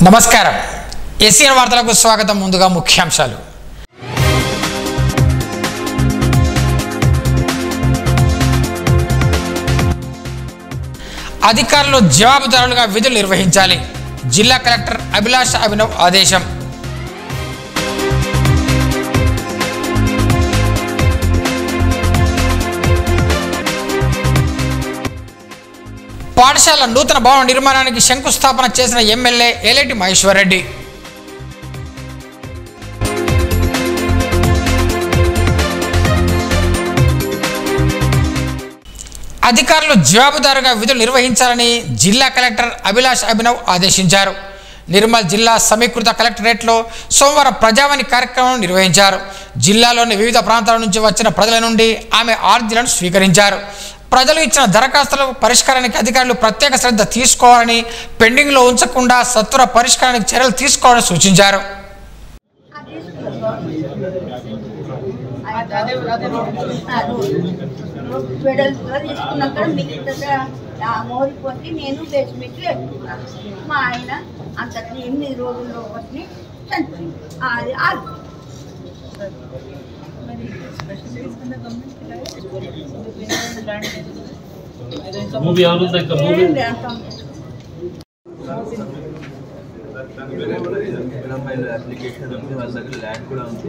నమస్కారం ఏసీఎన్ వార్తలకు స్వాగతం. ముందుగా ముఖ్యాంశాలు. అధికారులు జవాబుదారులుగా విధులు నిర్వహించాలి. జిల్లా కలెక్టర్ అభిలాష్ అభినవ్ ఆదేశం. పాఠశాల నూతన భవన నిర్మాణానికి శంకుస్థాపన చేసిన ఎమ్మెల్యే ఏలేటి మహేశ్వర్ రెడ్డి. అధికారులు జవాబుదారుగా విధులు నిర్వహించాలని జిల్లా కలెక్టర్ అభిలాష్ అభినవ్ ఆదేశించారు. నిర్మల్ జిల్లా సమీకృత కలెక్టరేట్లో సోమవారం ప్రజావాణి కార్యక్రమం నిర్వహించారు. జిల్లాలోని వివిధ ప్రాంతాల నుంచి వచ్చిన ప్రజల నుండి ఆమె అర్జీలను స్వీకరించారు. ప్రజలు ఇచ్చిన దరఖాస్తుల పరిష్కారానికి అధికారులు ప్రత్యేక శ్రద్ధ తీసుకోవాలని, పెండింగ్లో ఉంచకుండా సత్వర పరిష్కారానికి చర్యలు తీసుకోవాలని సూచించారు. నేను బేస్మెంట్ వేసుకున్నాను. మా ఆయన అంతటి 8 రోజుల్లో వచ్చి చనిపోయింది. అప్లికేషన్ ఉంది, వాళ్ళ దగ్గర ల్యాండ్ కూడా ఉంది.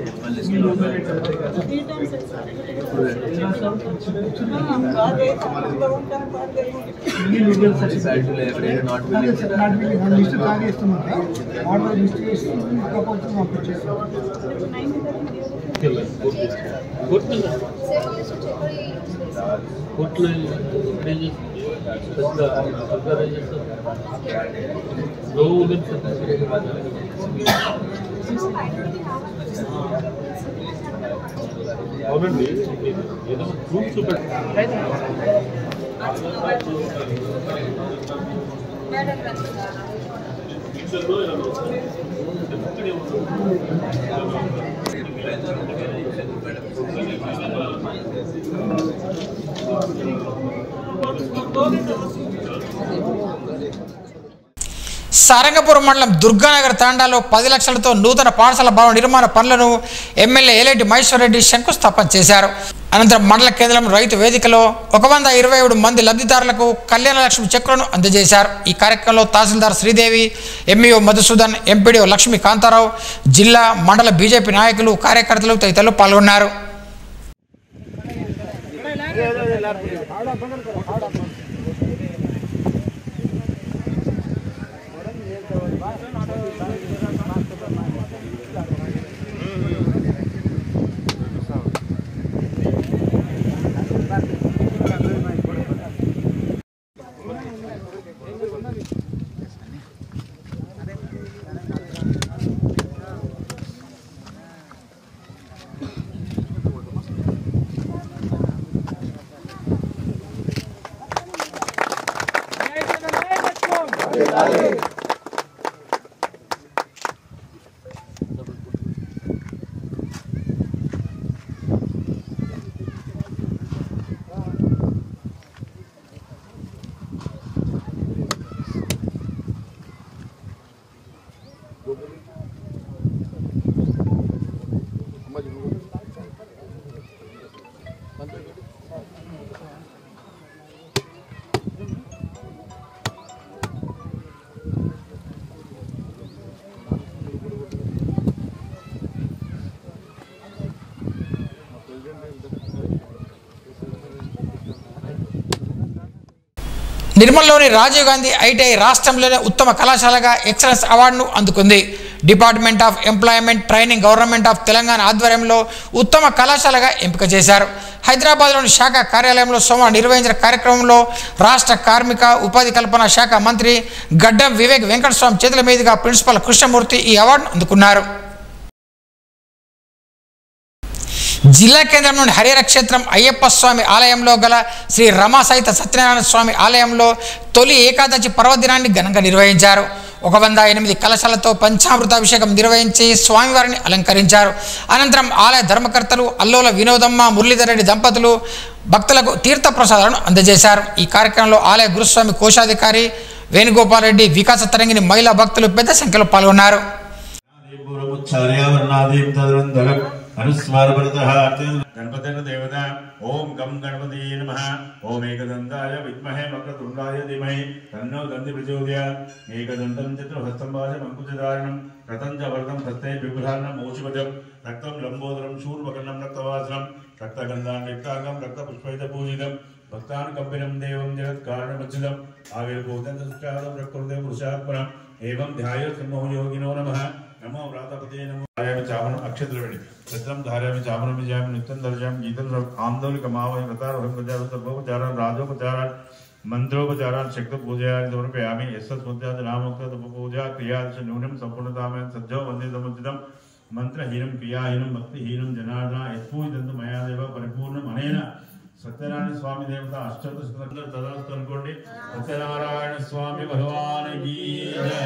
అవునండి, ఏదో ప్రూఫ్ చూపెట్టారు. సారంగపురం మండలం దుర్గానగర్ తాండాలో 10 లక్షలతో నూతన పాఠశాల భవన నిర్మాణ పనులను ఎమ్మెల్యే ఏలేటి మహేశ్వర్ రెడ్డి శంకుస్థాపన చేశారు. అనంతరం మండల కేంద్రం రైతు వేదికలో 127 మంది లబ్ధిదారులకు కళ్యాణ లక్ష్మి చెక్కులను అందజేశారు. ఈ కార్యక్రమంలో తహసీల్దార్ శ్రీదేవి, ఎంఈఓ మధుసూదన్, ఎంపీడీఓ లక్ష్మీ కాంతారావు, జిల్లా మండల బీజేపీ నాయకులు, కార్యకర్తలు తదితరులు పాల్గొన్నారు. నిర్మల్లోని రాజీవ్ గాంధీ ఐటీఐ రాష్ట్రంలోనే ఉత్తమ కళాశాలగా ఎక్సలెన్స్ అవార్డును అందుకుంది. Department of employment training government of Telangana ఆధ్వర్యంలో ఉత్తమ కళాశాలగా ఎంపిక చేశారు. హైదరాబాద్లోని శాఖ కార్యాలయంలో సోమవారం నిర్వహించిన కార్యక్రమంలో రాష్ట్ర కార్మిక ఉపాధి కల్పన శాఖ మంత్రి గడ్డం వివేక్ వెంకటస్వామి చేతుల మీదుగా ప్రిన్సిపల్ కృష్ణమూర్తి ఈ అవార్డును అందుకున్నారు. జిల్లా కేంద్రంలోని హరిహర క్షేత్రం అయ్యప్ప స్వామి ఆలయంలో గల శ్రీ రమా సహిత సత్యనారాయణ స్వామి ఆలయంలో తొలి ఏకాదశి పర్వదినాన్ని ఘనంగా నిర్వహించారు. 108 కలశాలతో పంచామృతాభిషేకం నిర్వహించి స్వామివారిని అలంకరించారు. అనంతరం ఆలయ ధర్మకర్తలు అల్లోల వినోదమ్మ మురళీధర్ రెడ్డి దంపతులు భక్తులకు తీర్థప్రసాదాలను అందజేశారు. ఈ కార్యక్రమంలో ఆలయ గురుస్వామి కోశాధికారి వేణుగోపాల్ రెడ్డి, వికాస తరంగిణి మహిళా భక్తులు పెద్ద సంఖ్యలో పాల్గొన్నారు. ओम गम गणपति नमः। ओम एकदंताय विद्महे वक्रतुंडाय धीमहि तन्नो दन्ति प्रचोदयात्। एकदन्तं चतुर्हस्तं वाचमङ्कुशधारिणं रतं च वरदं हस्ते बिभ्राणं मोचिवजं रक्तं लंबोदरं शूर्पकर्णं रक्तवासनं रक्तगन्धां रक्तांगं रक्तपुष्पैर्पूजितं भक्तानुकम्पिनं देवं जगत्कारणमच्युतम् आविर्भूतं तत्कालं प्रकृते पुरुषात्मनम् एवं ध्यायेत् योगिनो नमः। नमो व्रातपते नमो धारयामि चामरम् अक्षत्रवेणि छत्रं धारयामि चामरं विजयामि नित्यं दर्शयामि गीतं आन्दोलिकमावयं रतारभं सर्वोपचारान् राजोपचारान् मंत्रोपचारान् शक्तिपूजयान् समर्पयामि। यस्सत्पूजात् नामोक्तपूजा क्रियाश्च न्यूनं सम्पूर्णतामेन सज्जो वन्दे समुचितं मंत्रहीनं क्रियाहीनं भक्तिहीनं जनार्दन यत्पूजितं मया देव परिपूर्णम् अनेन सत्यनारायण स्वामी देवता अष्टोत्तर तदास्तु अनुकोंडि सत्यनारायण स्वामी भगवान की जय।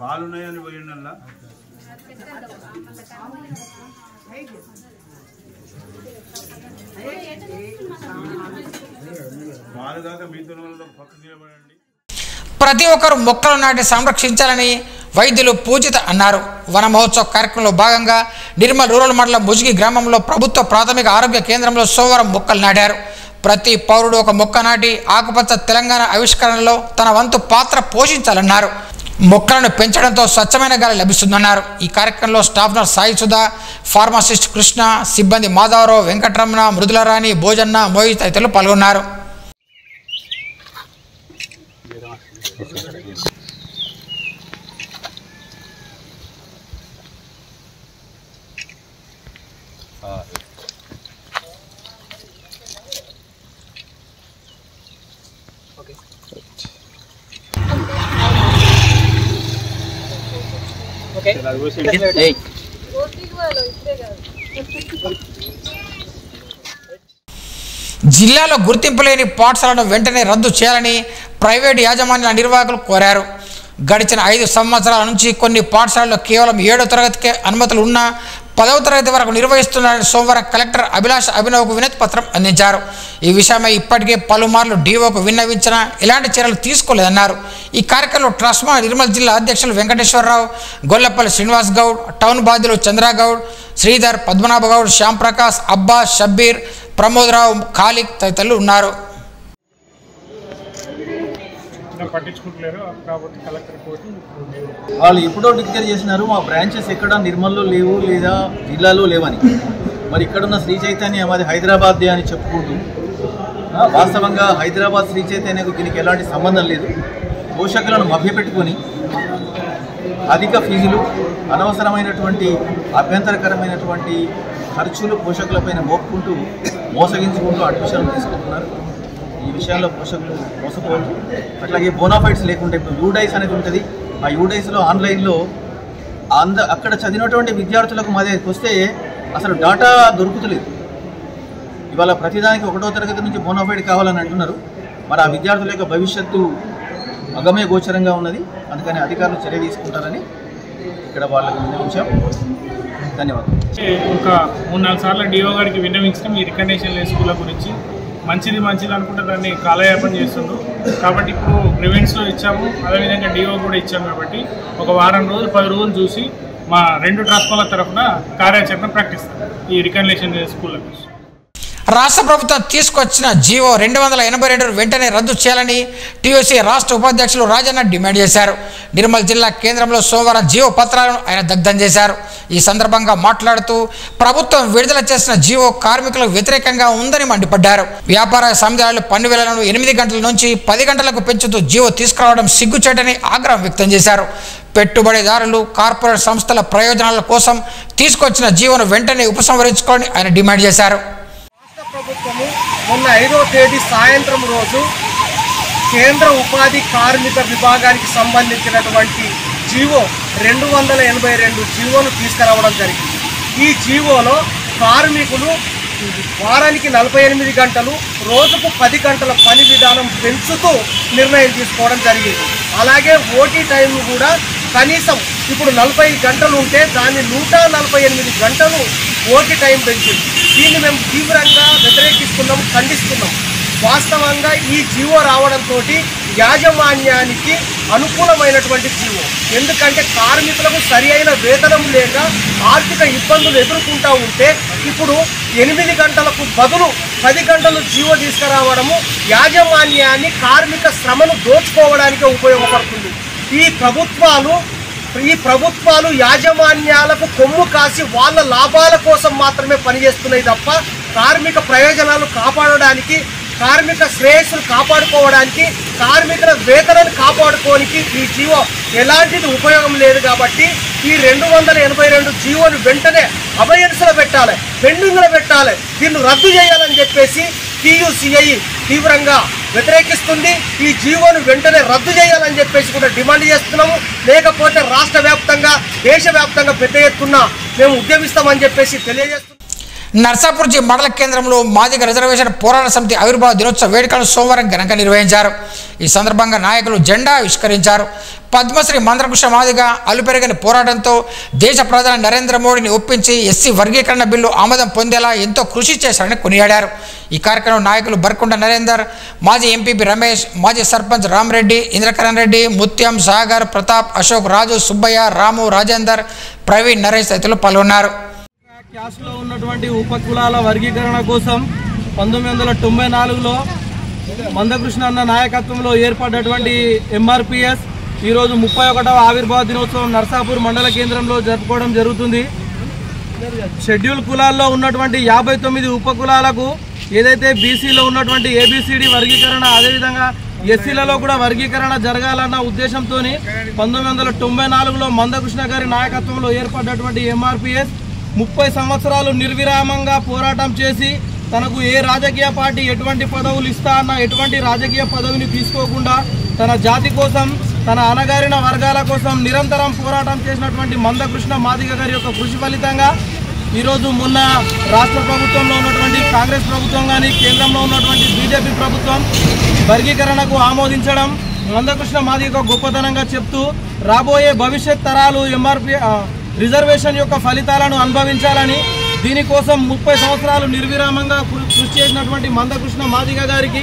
పాలున్నాయని పోయిండల్లా పాలు దాకా మీతో పక్క నిలబడండి. ప్రతి ఒక్కరు మొక్కలు నాటి సంరక్షించాలని వైద్యులు పూజిత అన్నారు. వన మహోత్సవ కార్యక్రమంలో భాగంగా నిర్మల్ రూరల్ మండలం ముజిగి గ్రామంలో ప్రభుత్వ ప్రాథమిక ఆరోగ్య కేంద్రంలో సోమవారం మొక్కలు నాటారు. ప్రతి పౌరుడు ఒక మొక్క నాటి ఆకుపచ్చ తెలంగాణ ఆవిష్కరణలో తన వంతు పాత్ర పోషించాలన్నారు. మొక్కలను పెంచడంతో స్వచ్ఛమైన గాలి లభిస్తుందన్నారు. ఈ కార్యక్రమంలో staff nurse Sai Sudha, pharmacist Krishna, సిబ్బంది మాధవరావు, వెంకటరమణ, మృదులరాణి, భోజన్న, మోహిత్ తదితరులు పాల్గొన్నారు. జిల్లాలో గుర్తింపు లేని పాఠశాలను వెంటనే రద్దు చేయాలని ప్రైవేటు యాజమాన్యాల నిర్వాహకులు కోరారు. గడిచిన 5 సంవత్సరాల నుంచి కొన్ని పాఠశాలల్లో కేవలం 7వ తరగతికే అనుమతులు ఉన్నా 10వ తరగతి వరకు నిర్వహిస్తున్నారని సోమవారం కలెక్టర్ అభిలాష్ అభినవ్కు వినతి పత్రం అందించారు. ఈ విషయమై ఇప్పటికే పలుమార్లు డీఓకు విన్నవించినా ఎలాంటి చర్యలు తీసుకోలేదన్నారు. ఈ కార్యక్రమంలో ట్రస్మా నిర్మల్ జిల్లా అధ్యక్షులు వెంకటేశ్వరరావు, గొల్లపల్లి శ్రీనివాస్ గౌడ్, టౌన్ బాధ్యులు చంద్రగౌడ్, శ్రీధర్, పద్మనాభ గౌడ్, శ్యామ్ ప్రకాష్, అబ్బాస్, షబ్బీర్, ప్రమోదరావు, ఖాలిక్ తదితరులు ఉన్నారు. వాళ్ళు ఎప్పుడో డిక్లేర్ చేసినారు మా బ్రాంచెస్ ఎక్కడ నిర్మల్లో లేవు లేదా జిల్లాలో లేవని. మరి ఇక్కడున్న శ్రీ చైతన్య మాది హైదరాబాద్దే అని చెప్పుకుంటూ వాస్తవంగా హైదరాబాద్ శ్రీ చైతన్యకు దీనికి ఎలాంటి సంబంధం లేదు. పోషకులను మభ్యపెట్టుకొని అధిక ఫీజులు, అనవసరమైనటువంటి అభ్యంతరకరమైనటువంటి ఖర్చులు పోషకులపైన మోపుకుంటూ మోసగించుకుంటూ అడ్మిషన్లు తీసుకుంటున్నారు. ఈ విషయాల్లో పోషకులు మోసపోవద్దు. అట్లాగే బోనాఫైడ్స్ లేకుంటే ఇప్పుడు యూడైస్ అనేది ఉంటుంది. ఆ యూడైస్లో ఆన్లైన్లో అక్కడ చదివినటువంటి విద్యార్థులకు మా దగ్గరికి వస్తే అసలు డాటా దొరుకుతలేదు. ఇవాళ ప్రతిదానికి 1వ తరగతి నుంచి బోనాఫైడ్ కావాలని అంటున్నారు. మరి ఆ విద్యార్థుల యొక్క భవిష్యత్తు అగమ్య గోచరంగా ఉన్నది. అందుకని అధికారులు చర్య తీసుకుంటారని ఇక్కడ వాళ్ళకి విన్నవించాం. ధన్యవాదాలు. ఒక 3-4 సార్లు డిఓ గారికి విన్నవించడం ఈ రికగ్నేషన్ స్కూళ్ళ గురించి మంచిది అనుకుంటే దాన్ని కాలయాపన చేస్తుండ్రు. కాబట్టి ఇప్పుడు ప్రివెన్స్లో ఇచ్చాము, అదేవిధంగా డిఓ కూడా ఇచ్చాము. కాబట్టి ఒక వారం రోజులు 10 రోజులు చూసి మా 2 ట్రస్టుల తరఫున కార్యాచరణ ప్రకటిస్తాం ఈ రికగ్నేషన్ స్కూళ్ళ గురించి. రాష్ట్ర ప్రభుత్వం తీసుకొచ్చిన జీవో 282 వెంటనే రద్దు చేయాలని టీయూసీ రాష్ట్ర ఉపాధ్యక్షులు రాజన్న డిమాండ్ చేశారు. నిర్మల్ జిల్లా కేంద్రంలో సోమవారం జీవో పత్రాలను ఆయన దగ్ధం చేశారు. ఈ సందర్భంగా మాట్లాడుతూ ప్రభుత్వం విడుదల చేసిన జీవో కార్మికులకు వ్యతిరేకంగా ఉందని మండిపడ్డారు. వ్యాపార సముదాయాలు పన్ను వేలను 8 గంటల నుంచి 10 గంటలకు పెంచుతూ జీవో తీసుకురావడం సిగ్గుచేటని ఆగ్రహం వ్యక్తం చేశారు. పెట్టుబడిదారులు, కార్పొరేట్ సంస్థల ప్రయోజనాల కోసం తీసుకొచ్చిన జీవోను వెంటనే ఉపసంహరించుకోవాలని ఆయన డిమాండ్ చేశారు. ప్రభుత్వము మొన్న 5వ తేదీ సాయంత్రం రోజు కేంద్ర ఉపాధి కార్మిక విభాగానికి సంబంధించినటువంటి జీవో 282 జీవోను తీసుకురావడం జరిగింది. ఈ జీవోలో కార్మికులు వారానికి 48 గంటలు, రోజుకు 10 గంటల పని విధానం పెంచుతూ నిర్ణయం తీసుకోవడం జరిగింది. అలాగే ఓటీ టైం కూడా కనీసం ఇప్పుడు 40 గంటలు ఉంటే దాన్ని 148 గంటలు ఓటీ టైం పెంచింది. దీన్ని మేము తీవ్రంగా వ్యతిరేకిస్తున్నాం, ఖండిస్తున్నాం. వాస్తవంగా ఈ జీవో రావడంతో యాజమాన్యానికి అనుకూలమైనటువంటి జీవో. ఎందుకంటే కార్మికులకు సరి అయిన వేతనం లేక ఆర్థిక ఇబ్బందులు ఎదుర్కొంటూ ఉంటే ఇప్పుడు 8 గంటలకు బదులు 10 గంటలు జీవో తీసుకురావడము యాజమాన్యాన్ని, కార్మిక శ్రమను దోచుకోవడానికే ఉపయోగపడుతుంది. ఈ ప్రభుత్వాలు యాజమాన్యాలకు కొమ్ము కాసి వాళ్ళ లాభాల కోసం మాత్రమే పనిచేస్తున్నాయి తప్ప కార్మిక ప్రయోజనాలు కాపాడడానికి, కార్మిక శ్రేయస్సును కాపాడుకోవడానికి, కార్మికుల వేతనాన్ని కాపాడుకోవడానికి ఈ జీవో ఎలాంటిది ఉపయోగం లేదు. కాబట్టి ఈ 282 జీవోను వెంటనే అబయన్స్లో పెట్టాలి, పెండింగ్లో పెట్టాలి, దీన్ని రద్దు చేయాలని చెప్పేసి టీయూసీఐ తీవ్రంగా వ్యతిరేకిస్తుంది. ఈ జీవోను వెంటనే రద్దు చేయాలని చెప్పేసి కూడా డిమాండ్ చేస్తున్నాము. లేకపోతే రాష్ట్ర వ్యాప్తంగా, దేశవ్యాప్తంగా పెద్ద ఎత్తున మేము ఉద్యమిస్తామని చెప్పేసి తెలియజేస్తున్నాం. నర్సాపూర్ మండల కేంద్రంలో మాదిగ రిజర్వేషన్ పోరాట సమితి ఆవిర్భావ దినోత్సవ వేడుకలను సోమవారం ఘనంగా నిర్వహించారు. ఈ సందర్భంగా నాయకులు జెండా ఆవిష్కరించారు. పద్మశ్రీ మంత్రకృష్ణ మాదిగ అలుపెరగని పోరాటంతో దేశ ప్రధాని నరేంద్ర మోడీని ఒప్పించి ఎస్సీ వర్గీకరణ బిల్లు ఆమోదం పొందేలా ఎంతో కృషి చేశారని కొనియాడారు. ఈ కార్యక్రమం నాయకులు బర్కుంట నరేందర్, మాజీ ఎంపీపీ రమేష్, మాజీ సర్పంచ్ రామరెడ్డి, ఇంద్రకరణ్ రెడ్డి, ముత్యం, సాగర్, ప్రతాప్, అశోక్, రాజు, సుబ్బయ్య, రాము, రాజేందర్, ప్రవీణ్, నరేష్ తదితరులు పాల్గొన్నారు. క్యాస్ట్లో ఉన్నటువంటి ఉపకులాల వర్గీకరణ కోసం 1994లో మందకృష్ణ అన్న నాయకత్వంలో ఏర్పడ్డటువంటి ఎంఆర్పిఎస్ ఈరోజు 31వ ఆవిర్భావ దినోత్సవం నర్సాపూర్ మండల కేంద్రంలో జరుపుకోవడం జరుగుతుంది. షెడ్యూల్ కులాల్లో ఉన్నటువంటి 59 ఉపకులాలకు ఏదైతే బీసీలో ఉన్నటువంటి ఏబిసిడి వర్గీకరణ, అదేవిధంగా ఎస్సీలలో కూడా వర్గీకరణ జరగాలన్న ఉద్దేశంతో 1994లో మందకృష్ణ గారి నాయకత్వంలో ఏర్పడ్డటువంటి ఎంఆర్పిఎస్ 30 సంవత్సరాలు నిర్విరామంగా పోరాటం చేసి తనకు ఏ రాజకీయ పార్టీ ఎటువంటి పదవులు ఇస్తా అన్న ఎటువంటి రాజకీయ పదవిని తీసుకోకుండా తన జాతి కోసం, తన అణగారిన వర్గాల కోసం నిరంతరం పోరాటం చేసినటువంటి మందకృష్ణ మాదిగ గారి యొక్క కృషి ఫలితంగా ఈరోజు మొన్న రాష్ట్ర ప్రభుత్వంలో ఉన్నటువంటి కాంగ్రెస్ ప్రభుత్వం కానీ, కేంద్రంలో ఉన్నటువంటి బీజేపీ ప్రభుత్వం వర్గీకరణకు ఆమోదించడం మందకృష్ణ మాదిగ గొప్పతనంగా చెప్తూ రాబోయే భవిష్యత్ తరాలు ఎంఆర్పి రిజర్వేషన్ యొక్క ఫలితాలను అనుభవించాలని, దీనికోసం 30 సంవత్సరాలు నిర్విరామంగా కృషి చేసినటువంటి మందకృష్ణ మాదిగ గారికి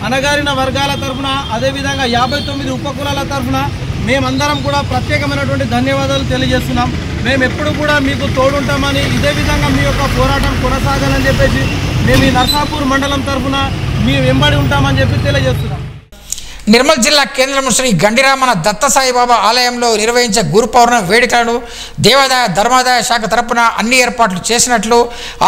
అణగారిన వర్గాల తరఫున, అదేవిధంగా 59 ఉపకులాల తరఫున మేమందరం కూడా ప్రత్యేకమైనటువంటి ధన్యవాదాలు తెలియజేస్తున్నాం. మేము ఎప్పుడు కూడా మీకు తోడుంటామని, ఇదే విధంగా మీ యొక్క పోరాటం కొనసాగాలని చెప్పేసి మేము ఈ నర్సాపూర్ మండలం తరఫున మీ వెంబడి ఉంటామని చెప్పి తెలియజేస్తున్నాం. నిర్మల్ జిల్లా కేంద్రం శ్రీ గండిరామన దత్తసాయిబాబా ఆలయంలో నిర్వహించే గురు పౌర్ణమి వేడుకలను దేవాదాయ ధర్మాదాయ శాఖ తరపున అన్ని ఏర్పాట్లు చేసినట్లు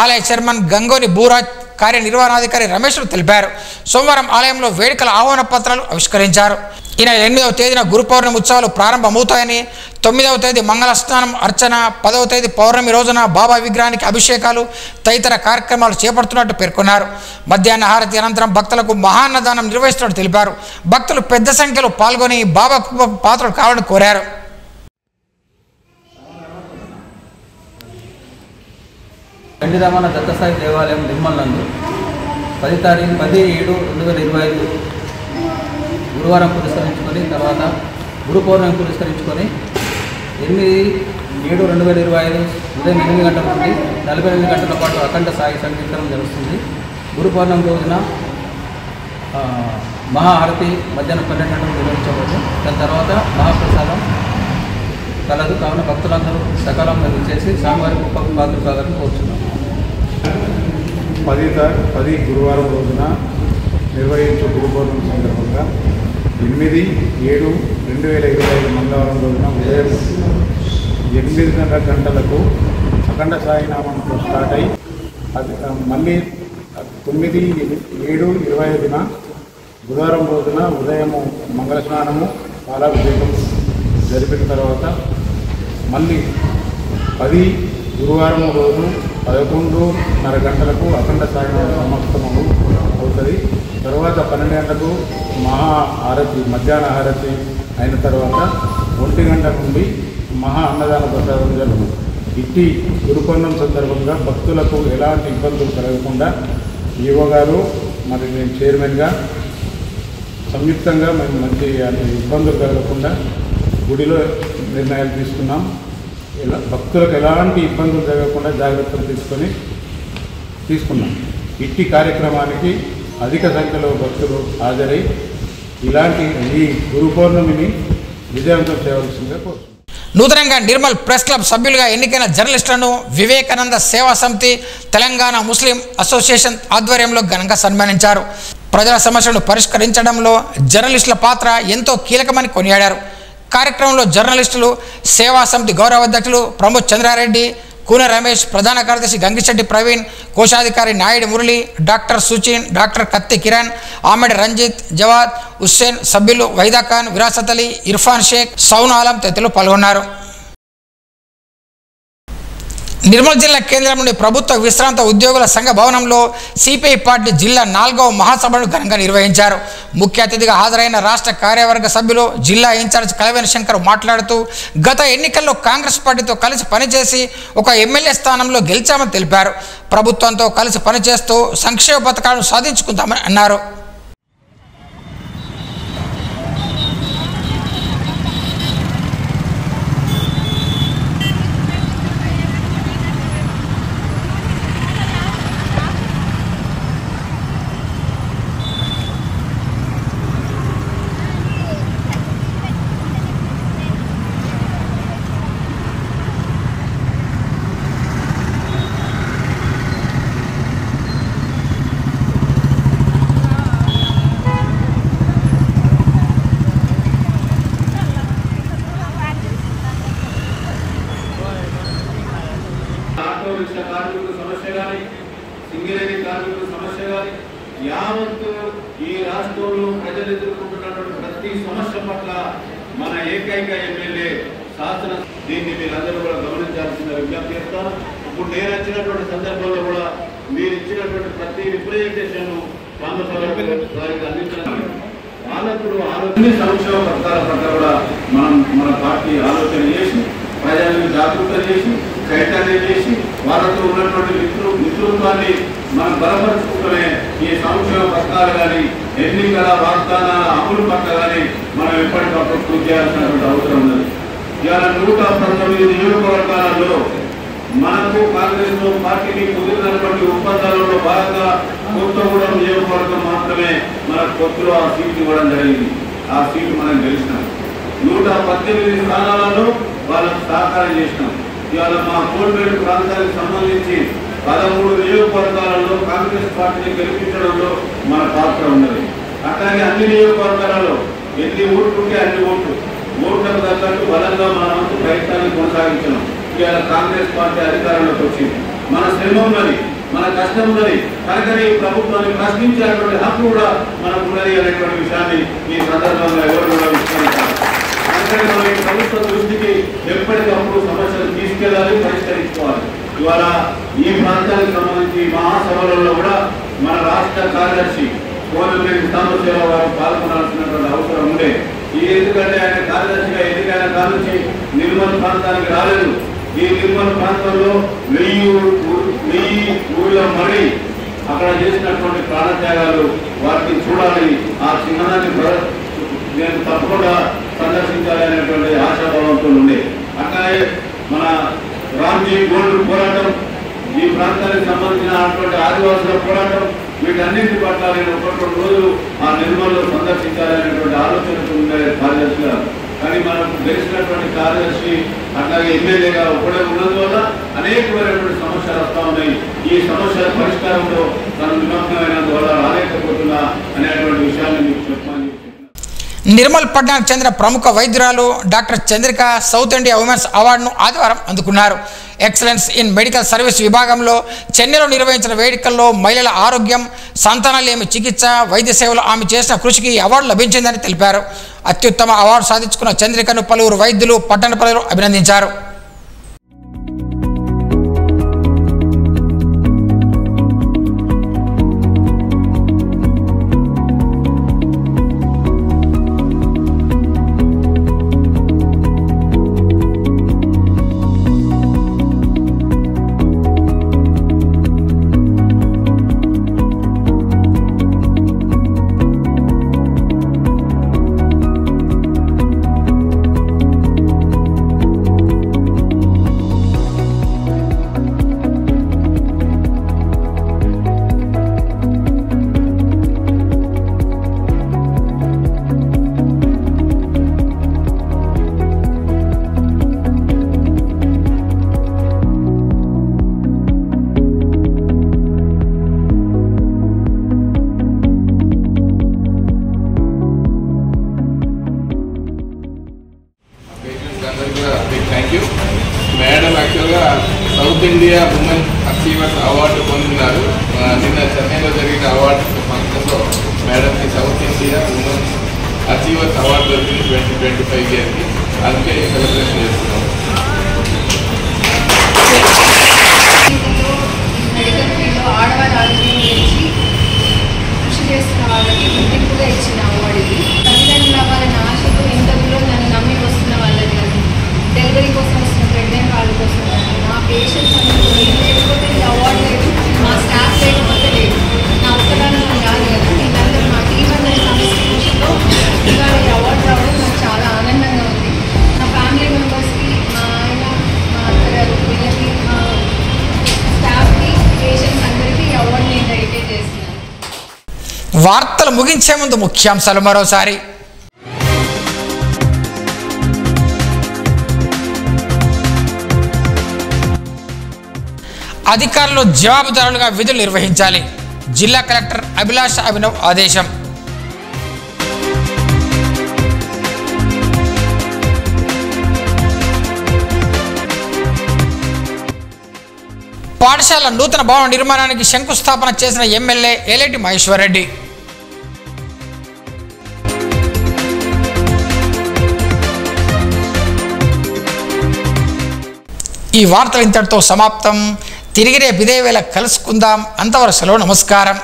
ఆలయ చైర్మన్ గంగోని భూరాజ్ కార్యనిర్వహణాధికారి రమేష్లు తెలిపారు. సోమవారం ఆలయంలో వేడుకల ఆహ్వాన పత్రాలు ఆవిష్కరించారు. ఈ నెల 8వ తేదీన గురు పౌర్ణమి ఉత్సవాలు ప్రారంభమవుతాయని, 9వ తేదీ మంగళ స్నానం అర్చన, 10వ తేదీ పౌర్ణమి రోజున బాబా విగ్రహానికి అభిషేకాలు తదితర కార్యక్రమాలు చేపడుతున్నట్టు పేర్కొన్నారు. మధ్యాహ్న హారతి అనంతరం భక్తులకు మహాన్నదానం నిర్వహిస్తున్నట్టు తెలిపారు. భక్తులు పెద్ద సంఖ్యలో పాల్గొని బాబా పాత్రలు కావాలని కోరారు. గండిరామన్న దత్తసాయి దేవాలయం నిర్మల్ నందు 10/7/2025 గురువారం పురస్కరించుకొని, తర్వాత గురు పౌర్ణమి పురస్కరించుకొని 8/7/2025 ఉదయం 8 గంటల నుండి 48 గంటల పాటు అఖండ సాయి సంకీర్తనం జరుగుతుంది. గురు పౌర్ణమి రోజున మహాహారతి మధ్యాహ్నం 12 గంటలకు నిర్వహించబడుతుంది. దాని తర్వాత మహాప్రసాదం కలదు. కావున భక్తులందరూ సకాలంలో చేసి స్వామివారికి ఉపకు పాత్రలు కావాలని కోరుతున్నాం. 10 గురువారం రోజున నిర్వహించే గురు పౌర్ణమి సందర్భంగా 8/7/2025 మంగళవారం రోజున ఉదయం 8:30 గంటలకు అఖండ సాయినామంతో స్టార్ట్ అయ్యి మళ్ళీ 9/7/25న బుధవారం రోజున ఉదయం మంగళ స్నానము పాలాభిషేకం జరిపిన తర్వాత మళ్ళీ 10 గురువారం రోజు 11:30 గంటలకు అఖండ సాయినామం సమాప్తం అవుతుంది. తర్వాత 12 గంటలకు మహా హారతి మధ్యాహ్న హారతి అయిన తర్వాత 1 గంట నుండి మహా అన్నదాన ప్రసాదం జరుగుతుంది. ఇట్టి గురుపౌర్ణమి సందర్భంగా భక్తులకు ఎలాంటి ఇబ్బందులు కలగకుండా ఈవో గారు మరి నేను చైర్మన్గా సంయుక్తంగా మేము మంచి ఇబ్బందులు కలగకుండా గుడిలో నిర్ణయాలు తీసుకున్నాం. భక్తులకు ఎలాంటి ఇబ్బందులు జరగకుండా జాగ్రత్తలు తీసుకున్నాం. ఇట్టి కార్యక్రమానికి అధిక సంఖ్యలో భక్తులు హాజరై ఇలాంటి ఈ గురు పౌర్ణమిని విజయవంతం చేయవలసిందిగా కోరుతున్నాం. నూతనంగా నిర్మల్ ప్రెస్ క్లబ్ సభ్యులుగా ఎన్నికైన జర్నలిస్టులను వివేకానంద సేవా సమితి తెలంగాణ ముస్లిం అసోసియేషన్ ఆధ్వర్యంలో ఘనంగా సన్మానించారు. ప్రజల సమస్యలను పరిష్కరించడంలో జర్నలిస్టుల పాత్ర ఎంతో కీలకమని కొనియాడారు. కార్యక్రమంలో జర్నలిస్టులు సేవా సమితి గౌరవ అధ్యక్షులు ప్రమోద్ చంద్రారెడ్డి, కూన రమేష్, ప్రధాన కార్యదర్శి గంగిశెట్టి ప్రవీణ్, కోశాధికారి నాయుడు మురళి, డాక్టర్ సుచిన్, డాక్టర్ కత్తి కిరణ్, ఆమెడ్ రంజిత్, జవాద్ హుస్సేన్, సభ్యులు వైదా ఖాన్, విరాసత్ అలీ, ఇర్ఫాన్ షేక్, సౌన్ ఆలం తదితరులు పాల్గొన్నారు. నిర్మల్ జిల్లా కేంద్రం నుండి ప్రభుత్వ విశ్రాంత ఉద్యోగుల సంఘ భవనంలో సిపిఐ పార్టీ జిల్లా 4వ మహాసభను ఘనంగా నిర్వహించారు. ముఖ్య అతిథిగా హాజరైన రాష్ట్ర కార్యవర్గ సభ్యులు జిల్లా ఇన్ఛార్జ్ కలవేని శంకర్ మాట్లాడుతూ గత ఎన్నికల్లో కాంగ్రెస్ పార్టీతో కలిసి పనిచేసి ఒక ఎమ్మెల్యే స్థానంలో గెలిచామని తెలిపారు. ప్రభుత్వంతో కలిసి పనిచేస్తూ సంక్షేమ పథకాలను సాధించుకుందామని అన్నారు. కార్మికుల సమస్య కానీ, సింగరేణి కార్మికుల సమస్య కానీ, యావత్తు ఈ రాష్ట్రంలో ప్రజలు ఎదుర్కొంటున్నటువంటి ప్రతి సమస్య పట్ల మన ఏకైక ఎమ్మెల్యే శాసన దీన్ని మీరందరూ కూడా గమనించాల్సిన విజ్ఞప్తి చేస్తాను. ఇప్పుడు నేను వచ్చినటువంటి సందర్భంలో కూడా మీరు ఇచ్చినటువంటి ప్రతి రిప్రజెంటేషన్ వారికి అందించడం వాళ్ళప్పుడు ఆలోచన సంక్షేమ పథకాల పట్ల కూడా మన పార్టీ ఆలోచన చేసి ప్రజలను జాగృతం చేసి చైతన్యం చేసి వాళ్ళతో ఉన్నటువంటి మిత్రుత్వాన్ని మనం బలపరుచుకుంటూనే ఈ సంక్షేమ పథకాలు కానీ ఎన్నికల వాగ్దానాల అమలు పట్ల కానీ మనం ఎప్పటికప్పుడు కృషి చేయాల్సినటువంటి అవసరం ఉన్నది. ఇవాళ 119 నియోజకవర్గాలలో మనకు కాంగ్రెస్ పార్టీకి కుదిరినటువంటి ఒప్పందాలలో భాగంగా కొత్తగూడెం నియోజకవర్గం మాత్రమే మన కొత్తలో ఆ సీటు ఇవ్వడం జరిగింది. ఆ సీటు మనం గెలిచినాం. 118 స్థానాలలో వాళ్ళకు సహకారం చేసినాం. ఇవాళ మా కోల్పేట ప్రాంతానికి సంబంధించి 13 నియోజకవర్గాలలో కాంగ్రెస్ పార్టీని గెలిపించడంలో మన పాత్ర ఉన్నది. అట్లాగే అన్ని నియోజకవర్గాలలో ఎన్ని ఓట్లు ఉంటే అన్ని ఓట్లకు తగ్గట్టు బలంగా మన వంతు ప్రయత్నాన్ని కొనసాగించినాం. ఇవాళ కాంగ్రెస్ పార్టీ అధికారంలోకి వచ్చింది. మన శ్రమ ఉన్నది, మన మన కష్టం ఉన్నది కనుకనే ఈ ప్రభుత్వాన్ని ప్రశ్నించేటువంటి హక్కు కూడా మనకు ఉన్నది అనేటువంటి విషయాన్ని ఈ సందర్భంగా ఎవరు కూడా విస్మరించాలి. కనుకనే మనం ఈ ప్రభుత్వ దృష్టికి ఎప్పటికప్పుడు సమస్యలు తీసుకెళ్లాలి, పరిష్కరించుకోవాలి. ఇవాళ ఈ ప్రాంతానికి సంబంధించి మహాసభలలో కూడా మన రాష్ట్ర కార్యదర్శి కోనపల్లి సాంబశివరావు గారు పాల్గొనాల్సినటువంటి అవసరం ఉండే. ఇది ఎందుకంటే ఆయన కార్యదర్శిగా ఎన్నికైన కాదు నుంచి నిర్మల్ ప్రాంతానికి రాలేదు. ఈ నిర్మల్ ప్రాంతంలో 1000 ఊళ్ళ మడి అక్కడ చేసినటువంటి ప్రాణత్యాగాలు వాటిని చూడాలి, ఆ చిహ్నాన్ని నేను తప్పకుండా సందర్శించాలి అనేటువంటి ఆశాభావంతో ఉండే. అట్లాగే మన రామ్జీ గోల్డ్ పోరాటం, ఈ ప్రాంతానికి సంబంధించిన ఆదివాసుల పోరాటం, వీటన్నింటి పట్ల నేను 1-2 రోజులు ఆ నిర్మల్లో సందర్శించాలనేటువంటి ఆలోచనతో ఉండే కార్యదర్శిగా. కానీ మనకు తెలిసినటువంటి కార్యదర్శి అట్లాగే ఎమ్మెల్యేగా ఒకడే ఉన్నందువల్ల అనేకమైనటువంటి సమస్యలు వస్తూ ఉన్నాయి. ఈ సమస్యల పరిష్కారంలో తను నిమగ్నమైనందువల్ల రాలేకపోతున్నా అనేటువంటి విషయాన్ని మీకు చెప్పాలని. నిర్మల్ పట్టణానికి చెందిన ప్రముఖ వైద్యురాలు doctor Chandrika south India women's అవార్డును ఆదివారం అందుకున్నారు. ఎక్సలెన్స్ ఇన్ మెడికల్ సర్వీస్ విభాగంలో చెన్నైలో నిర్వహించిన వేడుకల్లో మహిళల ఆరోగ్యం, సంతానలేమి చికిత్స, వైద్య సేవలు ఆమె చేసిన కృషికి ఈ అవార్డు లభించిందని తెలిపారు. అత్యుత్తమ అవార్డు సాధించుకున్న చంద్రికను పలువురు వైద్యులు, పట్టణ ప్రజలు అభినందించారు. మేడం యాక్చువల్గా south India women achievers award పొందినారు. నిన్న చెన్నైలో జరిగిన అవార్డు ఫంక్షన్లో మేడంకి south India women achievers award దొరికింది 2025 ఇయర్కి. అందుకే సెలబ్రేషన్ చేస్తున్నాం. మెడికల్ ఫీల్డ్లో ఆడవాళ్ళ ఆరోగ్యం గురించి కృషి చేస్తున్న వాళ్ళకి గుర్తింపుగా ఇచ్చిన అవార్డు ఇది. తల్లిదండ్రులు అవ్వాలన్న ఆశతో ఇంత దూరం నన్ను నమ్మి వస్తున్న వాళ్ళకి కానీ, డెలివరీ కోసం వస్తున్న ప్రెగ్నెంట్ వాళ్ళ కోసం కానీ, నా పేషెంట్స్ అందరూ నేను లేకపోతే ఈ అవార్డు లేదు, మా స్టాఫ్ లేకపోతే లేదు, నా ఒక్కదాన్ని కాదు కదా, వీళ్ళందరూ మా టీం అందరి సమస్య కృషితో ఇవాళ ఈ అవార్డు రావడం నాకు చాలా ఆనందంగా ఉంది. నా ఫ్యామిలీ మెంబర్స్కి, మా ఆయన, మా అత్తగారు, వీళ్ళకి, మా స్టాఫ్కి, పేషెంట్స్ అందరికీ ఈ అవార్డు నేను డెడికేట్ చేస్తున్నాను. వార్తలు ముగించే ముందు ముఖ్యాంశాలు మరోసారి. అధికారులు జవాబుదారులుగా విధులు నిర్వహించాలి. జిల్లా కలెక్టర్ అభిలాష్ అభినవ్ ఆదేశం. పాఠశాల నూతన భవన నిర్మాణానికి శంకుస్థాపన చేసిన ఎమ్మెల్యే ఏలేటి మహేశ్వర్ రెడ్డి. ఈ వార్తలు ఇంతటితో సమాప్తం. తిరిగి రేపు ఇదే వేళ కలుసుకుందాం. అంతవరకు సెలవు. నమస్కారం.